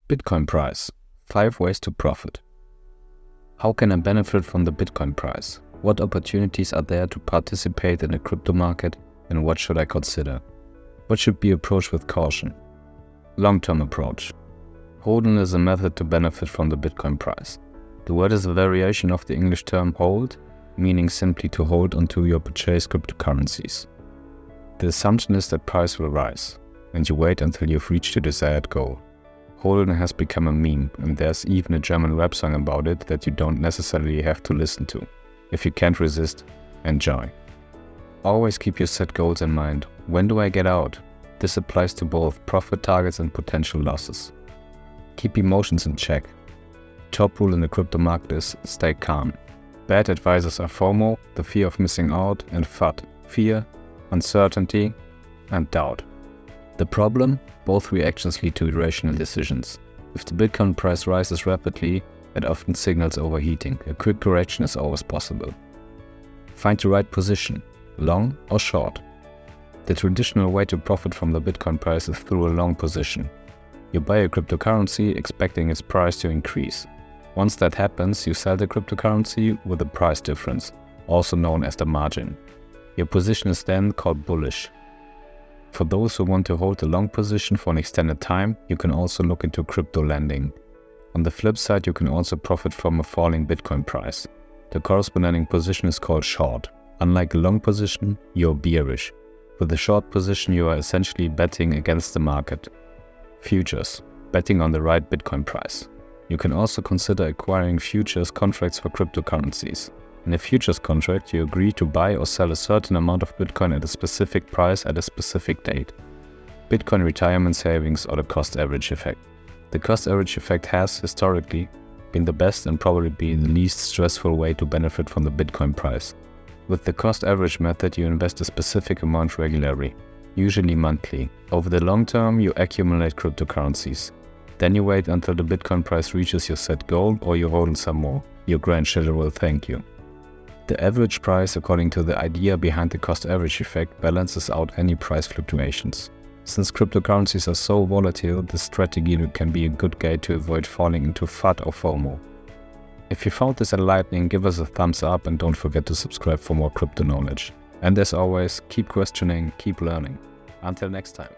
Bitcoin price. 5 ways to profit. How can I benefit from the Bitcoin price? What opportunities are there to participate in the crypto market, and what should I consider? What should be approached with caution? Long-term approach. Holding is a method to benefit from the Bitcoin price. The word is a variation of the English term hold, meaning simply to hold onto your purchased cryptocurrencies. The assumption is that price will rise, and you wait until you've reached your desired goal. Holding has become a meme, and there's even a German rap song about it that you don't necessarily have to listen to. If you can't resist, enjoy. Always keep your set goals in mind. When do I get out? This applies to both profit targets and potential losses. Keep emotions in check. Top rule in the crypto market is stay calm. Bad advisors are FOMO, the fear of missing out, and FUD, fear, uncertainty, and doubt. The problem? Both reactions lead to irrational decisions. If the Bitcoin price rises rapidly, it often signals overheating. A quick correction is always possible. Find the right position, long or short. The traditional way to profit from the Bitcoin price is through a long position. You buy a cryptocurrency expecting its price to increase. Once that happens, you sell the cryptocurrency with a price difference, also known as the margin. Your position is then called bullish. For those who want to hold a long position for an extended time, you can also look into crypto lending. On the flip side, you can also profit from a falling Bitcoin price. The corresponding position is called short. Unlike a long position, you're bearish. With a short position, you are essentially betting against the market. Futures, betting on the right Bitcoin price. You can also consider acquiring futures contracts for cryptocurrencies. In a futures contract, you agree to buy or sell a certain amount of Bitcoin at a specific price at a specific date. Bitcoin retirement savings or the cost average effect. The cost average effect has, historically, been the best and probably be the least stressful way to benefit from the Bitcoin price. With the cost average method, you invest a specific amount regularly, usually monthly. Over the long term, you accumulate cryptocurrencies. Then you wait until the Bitcoin price reaches your set goal or you hold some more. Your grandchildren will thank you. The average price, according to the idea behind the cost average effect, balances out any price fluctuations. Since cryptocurrencies are so volatile, this strategy can be a good guide to avoid falling into FUD or FOMO. If you found this enlightening, give us a thumbs up and don't forget to subscribe for more crypto knowledge. And as always, keep questioning, keep learning. Until next time.